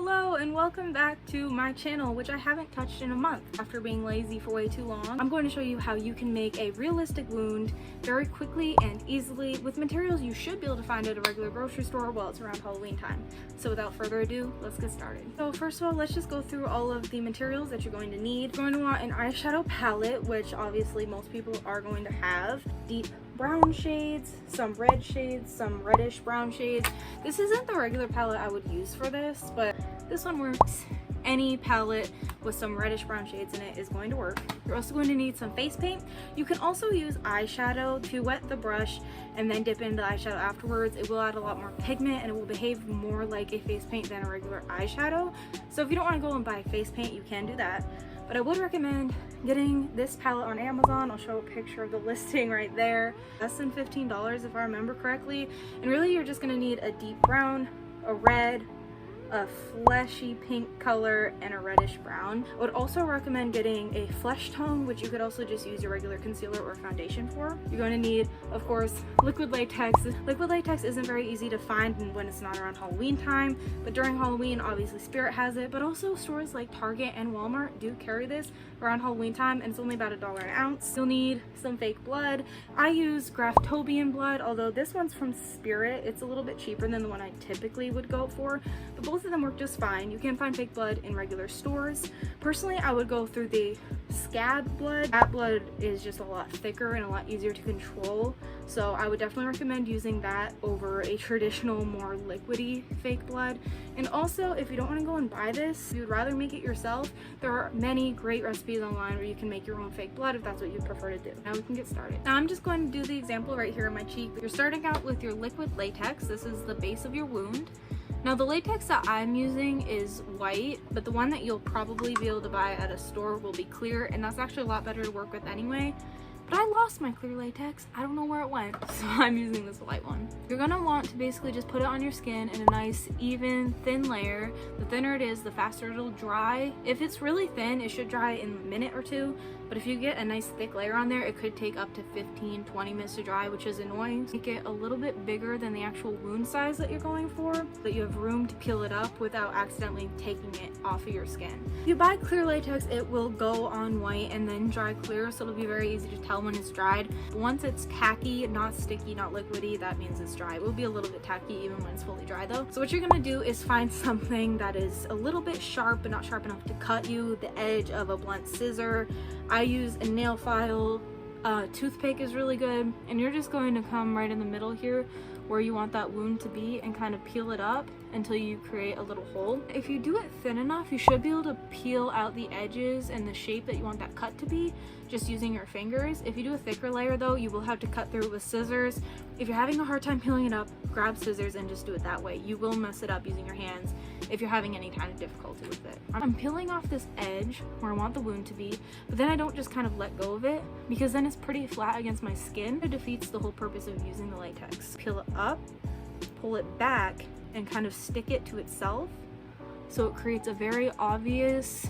Hello and welcome back to my channel, which I haven't touched in a month after being lazy for way too long. I'm going to show you how you can make a realistic wound very quickly and easily with materials you should be able to find at a regular grocery store while it's around Halloween time. So without further ado, let's get started. So first of all, let's just go through all of the materials that you're going to need. You're going to want an eyeshadow palette, which obviously most people are going to have. Deep brown shades, some red shades, some reddish brown shades. This isn't the regular palette I would use for this, but this one works. Any palette with some reddish brown shades in it is going to work. You're also going to need some face paint. You can also use eyeshadow to wet the brush and then dip into the eyeshadow afterwards. It will add a lot more pigment and it will behave more like a face paint than a regular eyeshadow. So if you don't want to go and buy face paint, you can do that. But I would recommend getting this palette on Amazon. I'll show a picture of the listing right there. Less than $15 if I remember correctly. And really you're just gonna need a deep brown, a red, a fleshy pink color, and a reddish brown. I would also recommend getting a flesh tone, which you could also just use your regular concealer or foundation for. You're going to need, of course, liquid latex. Liquid latex isn't very easy to find when it's not around Halloween time, but during Halloween, obviously Spirit has it, but also stores like Target and Walmart do carry this around Halloween time, and it's only about $1 an ounce. You'll need some fake blood. I use Graftobian blood, although this one's from Spirit. It's a little bit cheaper than the one I typically would go for, but both of them work just fine. You can find fake blood in regular stores. Personally, I would go through the Scab blood. That blood is just a lot thicker and a lot easier to control, so I would definitely recommend using that over a traditional, more liquidy fake blood. And also, if you don't want to go and buy this, if you'd rather make it yourself, there are many great recipes online where you can make your own fake blood if that's what you prefer to do. Now we can get started. Now I'm just going to do the example right here on my cheek. You're starting out with your liquid latex. This is the base of your wound. Now the latex that I'm using is white, but the one that you'll probably be able to buy at a store will be clear, and that's actually a lot better to work with anyway. But I lost my clear latex. I don't know where it went, so I'm using this white one. You're gonna want to basically just put it on your skin in a nice, even, thin layer. The thinner it is, the faster it'll dry. If it's really thin, it should dry in a minute or two. But if you get a nice thick layer on there, it could take up to 15-20 minutes to dry, which is annoying. Make it a little bit bigger than the actual wound size that you're going for, so that you have room to peel it up without accidentally taking it off of your skin. If you buy clear latex, it will go on white and then dry clear, so it'll be very easy to tell when it's dried. But once it's tacky, not sticky, not liquidy, that means it's dry. It will be a little bit tacky even when it's fully dry though. So what you're gonna do is find something that is a little bit sharp but not sharp enough to cut you, the edge of a blunt scissor. I use a nail file. Toothpick is really good, and you're just going to come right in the middle here where you want that wound to be and kind of peel it up until you create a little hole. If you do it thin enough, you should be able to peel out the edges and the shape that you want that cut to be just using your fingers. If you do a thicker layer though, you will have to cut through it with scissors. If you're having a hard time peeling it up, grab scissors and just do it that way. You will mess it up using your hands if you're having any kind of difficulty with it. I'm peeling off this edge where I want the wound to be, but then I don't just kind of let go of it because then it's pretty flat against my skin. It defeats the whole purpose of using the latex. Peel it up, pull it back, and kind of stick it to itself so it creates a very obvious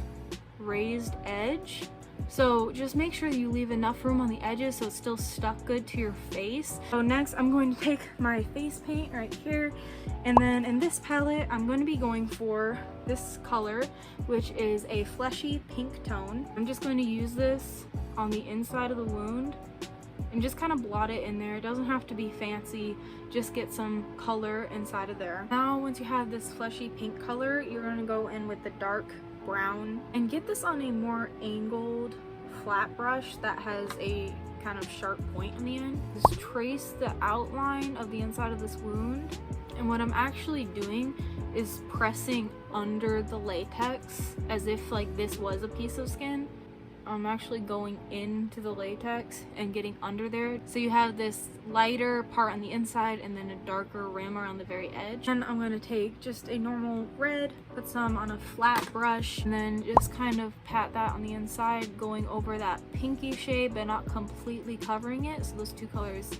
raised edge. So just make sure you leave enough room on the edges so it's still stuck good to your face. So next I'm going to take my face paint right here, and then in this palette I'm going to be going for this color, which is a fleshy pink tone. I'm just going to use this on the inside of the wound and just kind of blot it in there. It doesn't have to be fancy, just get some color inside of there. Now once you have this fleshy pink color, you're going to go in with the dark brown and get this on a more angled flat brush that has a kind of sharp point on the end. Just trace the outline of the inside of this wound, and what I'm actually doing is pressing under the latex as if like this was a piece of skin. I'm actually going into the latex and getting under there. So you have this lighter part on the inside and then a darker rim around the very edge. And I'm going to take just a normal red, put some on a flat brush, and then just kind of pat that on the inside, going over that pinky shade but not completely covering it, so those two colors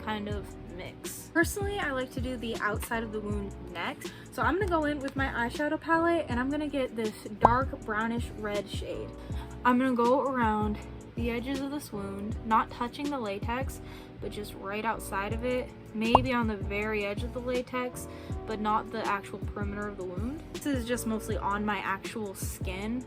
kind of mix. Personally, I like to do the outside of the wound next. So I'm going to go in with my eyeshadow palette and I'm going to get this dark brownish red shade. I'm going to go around the edges of this wound, not touching the latex, but just right outside of it, maybe on the very edge of the latex, but not the actual perimeter of the wound. This is just mostly on my actual skin.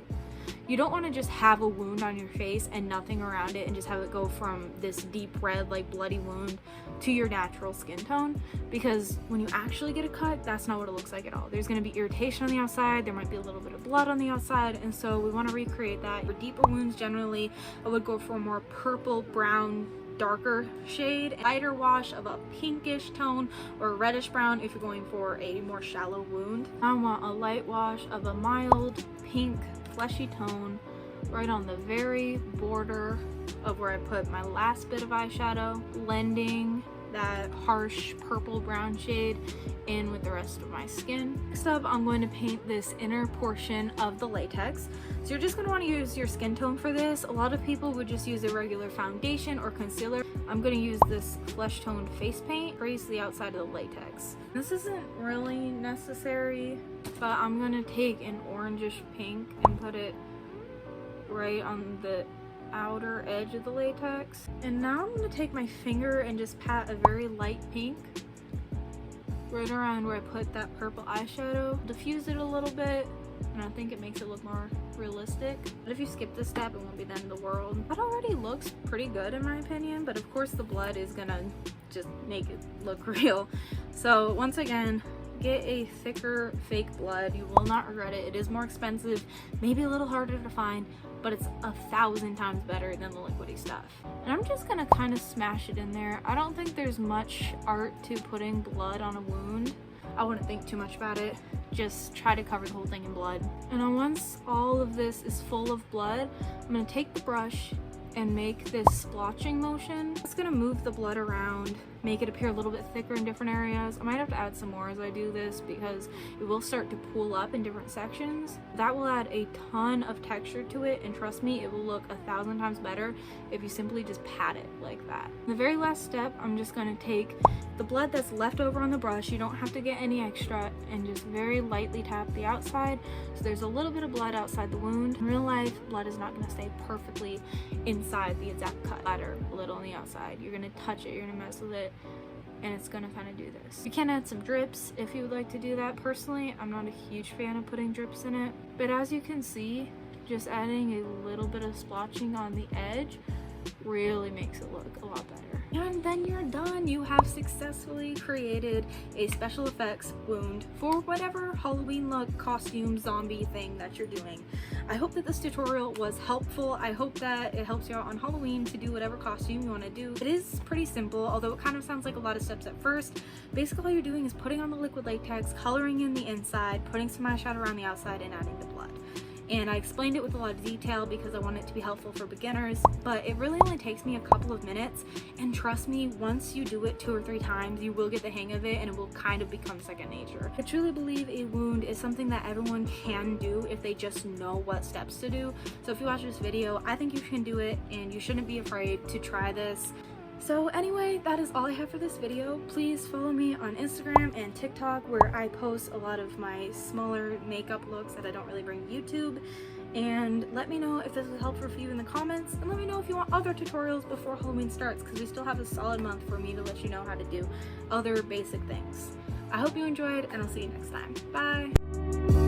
You don't want to just have a wound on your face and nothing around it and just have it go from this deep red, like bloody wound to your natural skin tone, because when you actually get a cut, that's not what it looks like at all. There's going to be irritation on the outside, there might be a little bit of blood on the outside, and so we want to recreate that. For deeper wounds, generally I would go for a more purple, brown, darker shade, lighter wash of a pinkish tone or a reddish brown if you're going for a more shallow wound. I want a light wash of a mild pink fleshy tone right on the very border of where I put my last bit of eyeshadow, blending that harsh purple brown shade in with the rest of my skin. Next up, I'm going to paint this inner portion of the latex. So you're just going to want to use your skin tone for this. A lot of people would just use a regular foundation or concealer. I'm going to use this flesh toned face paint, trace the outside of the latex. This isn't really necessary, but I'm going to take an orangish pink and put it right on the outer edge of the latex. And now I'm going to take my finger and just pat a very light pink right around where I put that purple eyeshadow. Diffuse it a little bit, and I think it makes it look more realistic. But if you skip this step, it won't be the end of the world. That already looks pretty good in my opinion, but of course the blood is gonna just make it look real. So once again, get a thicker fake blood. You will not regret it. It is more expensive, maybe a little harder to find, but it's 1,000 times better than the liquidy stuff. And I'm just gonna kind of smash it in there. I don't think there's much art to putting blood on a wound. I wouldn't think too much about it. Just try to cover the whole thing in blood. And then once all of this is full of blood, I'm gonna take the brush and make this splotching motion. It's gonna move the blood around, make it appear a little bit thicker in different areas. I might have to add some more as I do this because it will start to pool up in different sections. That will add a ton of texture to it, and trust me, it will look 1,000 times better if you simply just pat it like that. The very last step, I'm just gonna take the blood that's left over on the brush, you don't have to get any extra, and just very lightly tap the outside so there's a little bit of blood outside the wound. In real life, blood is not going to stay perfectly inside the exact cut, splatter a little on the outside. You're going to touch it, you're going to mess with it, and it's going to kind of do this. You can add some drips if you would like to do that. Personally, I'm not a huge fan of putting drips in it, but as you can see, just adding a little bit of splotching on the edge really makes it look a lot better. And then you're done. You have successfully created a special effects wound for whatever Halloween look, costume, zombie thing that you're doing. I hope that this tutorial was helpful. I hope that it helps you out on Halloween to do whatever costume you want to do. It is pretty simple, although it kind of sounds like a lot of steps at first. Basically all you're doing is putting on the liquid latex, coloring in the inside, putting some eyeshadow around the outside, and adding the blood. And I explained it with a lot of detail because I want it to be helpful for beginners, but it really only takes me a couple of minutes, and trust me, once you do it 2 or 3 times, you will get the hang of it and it will kind of become second nature. I truly believe a wound is something that everyone can do if they just know what steps to do. So if you watch this video, I think you can do it and you shouldn't be afraid to try this. So anyway, that is all I have for this video. Please follow me on Instagram and TikTok, where I post a lot of my smaller makeup looks that I don't really bring to YouTube. And let me know if this was helpful for you in the comments, and let me know if you want other tutorials before Halloween starts, because we still have a solid month for me to let you know how to do other basic things. I hope you enjoyed, and I'll see you next time. Bye!